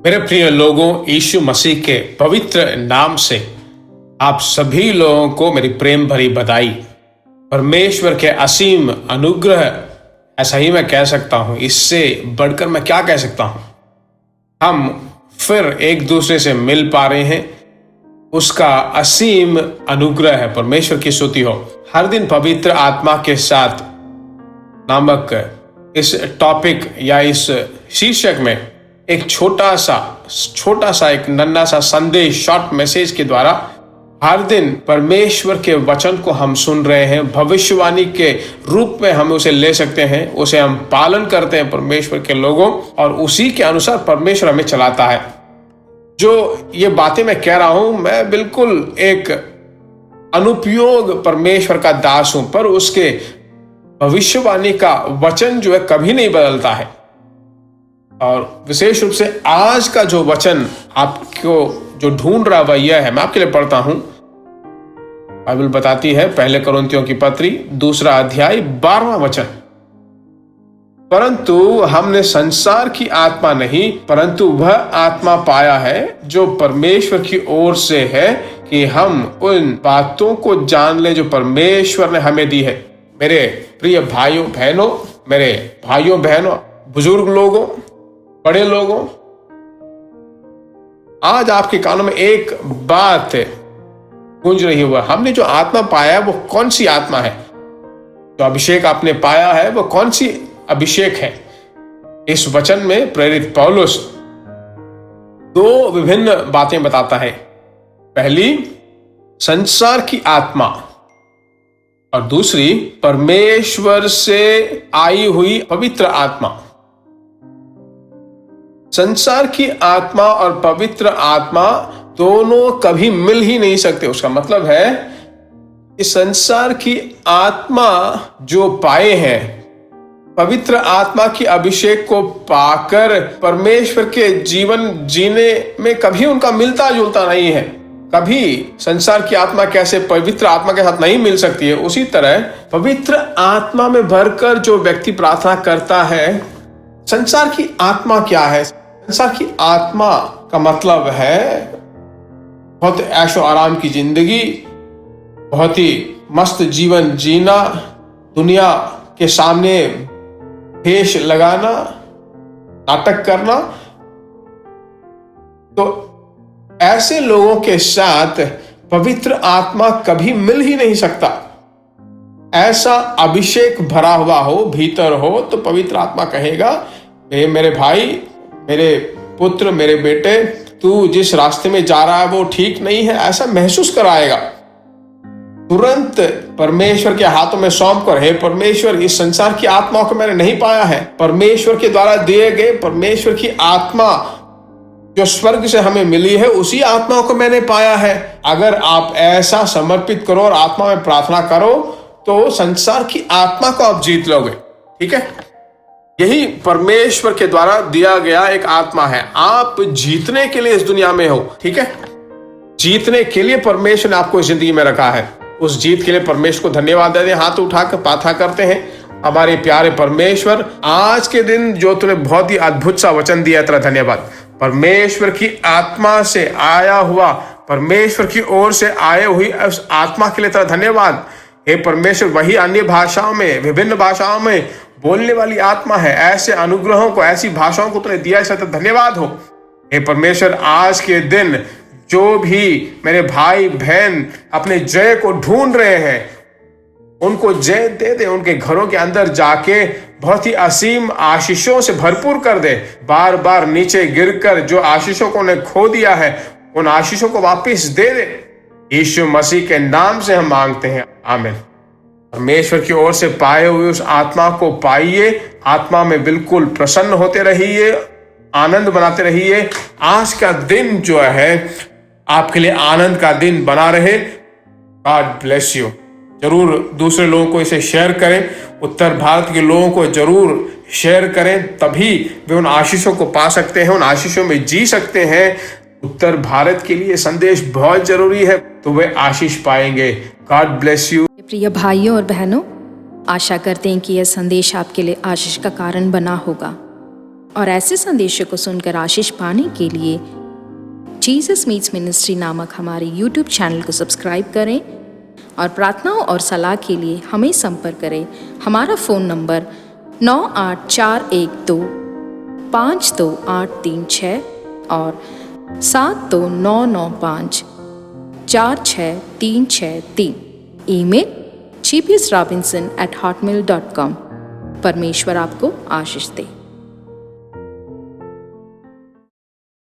मेरे प्रिय लोगों, यीशु मसीह के पवित्र नाम से आप सभी लोगों को मेरी प्रेम भरी बधाई। परमेश्वर के असीम अनुग्रह, ऐसा ही मैं कह सकता हूं, इससे बढ़कर मैं क्या कह सकता हूं। हम फिर एक दूसरे से मिल पा रहे हैं, उसका असीम अनुग्रह है। परमेश्वर की स्तुति हो। हर दिन पवित्र आत्मा के साथ नामक इस टॉपिक या इस शीर्षक में एक छोटा सा एक नन्हा सा संदेश, शॉर्ट मैसेज के द्वारा हर दिन परमेश्वर के वचन को हम सुन रहे हैं। भविष्यवाणी के रूप में हम उसे ले सकते हैं, उसे हम पालन करते हैं परमेश्वर के लोगों, और उसी के अनुसार परमेश्वर हमें चलाता है। जो ये बातें मैं कह रहा हूं, मैं बिल्कुल एक अनुपयोग परमेश्वर का दास हूं, पर उसके भविष्यवाणी का वचन जो है कभी नहीं बदलता है। और विशेष रूप से आज का जो वचन आपको जो ढूंढ रहा वह यह है। मैं आपके लिए पढ़ता हूं। बाइबल बताती है, पहले कुरिन्थियों की पत्री 2 अध्याय 12वां वचन, परंतु हमने संसार की आत्मा नहीं, परंतु वह आत्मा पाया है जो परमेश्वर की ओर से है, कि हम उन बातों को जान ले जो परमेश्वर ने हमें दी है। मेरे प्रिय भाइयों बहनों, बुजुर्ग लोगों, बड़े लोगों, आज आपके कानों में एक बात गूंज रही हुआ, हमने जो आत्मा पाया है वो कौन सी आत्मा है? जो अभिषेक आपने पाया है वो कौन सी अभिषेक है? इस वचन में प्रेरित पौलुस 2 विभिन्न बातें बताता है। पहली, संसार की आत्मा, और दूसरी परमेश्वर से आई हुई पवित्र आत्मा। संसार की आत्मा और पवित्र आत्मा दोनों कभी मिल ही नहीं सकते। उसका मतलब है कि संसार की आत्मा जो पाए हैं, पवित्र आत्मा की अभिषेक को पाकर परमेश्वर के जीवन जीने में कभी उनका मिलता जुलता नहीं है। कभी संसार की आत्मा कैसे पवित्र आत्मा के साथ नहीं मिल सकती है, उसी तरह पवित्र आत्मा में भरकर जो व्यक्ति प्रार्थना करता है। संसार की आत्मा क्या है? संसार की आत्मा का मतलब है बहुत ऐशो आराम की जिंदगी, बहुत ही मस्त जीवन जीना, दुनिया के सामने भेष लगाना, नाटक करना। तो ऐसे लोगों के साथ पवित्र आत्मा कभी मिल ही नहीं सकता। ऐसा अभिषेक भरा हुआ हो, भीतर हो, तो पवित्र आत्मा कहेगा, मेरे भाई, मेरे पुत्र, मेरे बेटे, तू जिस रास्ते में जा रहा है वो ठीक नहीं है, ऐसा महसूस कराएगा। तुरंत परमेश्वर के हाथों में सौंप कर, हे परमेश्वर, इस संसार की आत्मा को मैंने नहीं पाया है। परमेश्वर के द्वारा दिए गए परमेश्वर की आत्मा जो स्वर्ग से हमें मिली है, उसी आत्मा को मैंने पाया है। अगर आप ऐसा समर्पित करो और आत्मा में प्रार्थना करो तो संसार की आत्मा को आप जीत लोगे। ठीक है, यही परमेश्वर के द्वारा दिया गया एक आत्मा है। आप जीतने के लिए इस दुनिया में हो। ठीक है, जीतने के लिए परमेश्वर ने आपको इस जिंदगी में रखा है। उस जीत के लिए परमेश्वर को धन्यवाद देते हैं, हाथ उठाकर प्रार्थना करते हैं। हमारे प्यारे परमेश्वर, आज के दिन जो तूने बहुत ही अद्भुत सा वचन दिया, तेरा धन्यवाद। परमेश्वर की आत्मा से आया हुआ, परमेश्वर की ओर से आए हुई उस आत्मा के लिए तेरा धन्यवाद। हे परमेश्वर, वही अन्य भाषाओं में, विभिन्न भाषाओं में बोलने वाली आत्मा है। ऐसे अनुग्रहों को, ऐसी भाषाओं को तूने दिया, इसका धन्यवाद हो। हे परमेश्वर, आज के दिन जो भी मेरे भाई बहन अपने जय को ढूंढ रहे हैं, उनको जय दे दे। उनके घरों के अंदर जाके बहुत ही असीम आशीषों से भरपूर कर दे। बार बार नीचे गिरकर जो आशीषों को उन्हें खो दिया है, उन आशीषों को वापस दे दे। यीशु मसीह के नाम से हम मांगते हैं, आमीन। परमेश्वर की ओर से पाए हुए उस आत्मा को पाइए, आत्मा में बिल्कुल प्रसन्न होते रहिए, आनंद बनाते रहिए। आज का दिन जो है आपके लिए आनंद का दिन बना रहे। God bless you. जरूर दूसरे लोगों को इसे शेयर करें, उत्तर भारत के लोगों को जरूर शेयर करें, तभी वे उन आशीषों को पा सकते हैं, उन आशीषों में जी सकते हैं। उत्तर भारत के लिए संदेश बहुत जरूरी है, तो वे आशीष पाएंगे। God bless you. प्रिय भाइयों और बहनों, आशा करते हैं कि यह संदेश आपके लिए आशीष का कारण बना होगा। और ऐसे संदेशों को सुनकर आशीष पाने के लिए जीसस मीट्स मिनिस्ट्री नामक हमारे यूट्यूब चैनल को सब्सक्राइब करें और प्रार्थनाओं और सलाह के लिए हमें संपर्क करें। हमारा फ़ोन नंबर 9841252836 और 7299546363। Email gpsrobinson@hotmail.com। परमेश्वर आपको आशीष दे।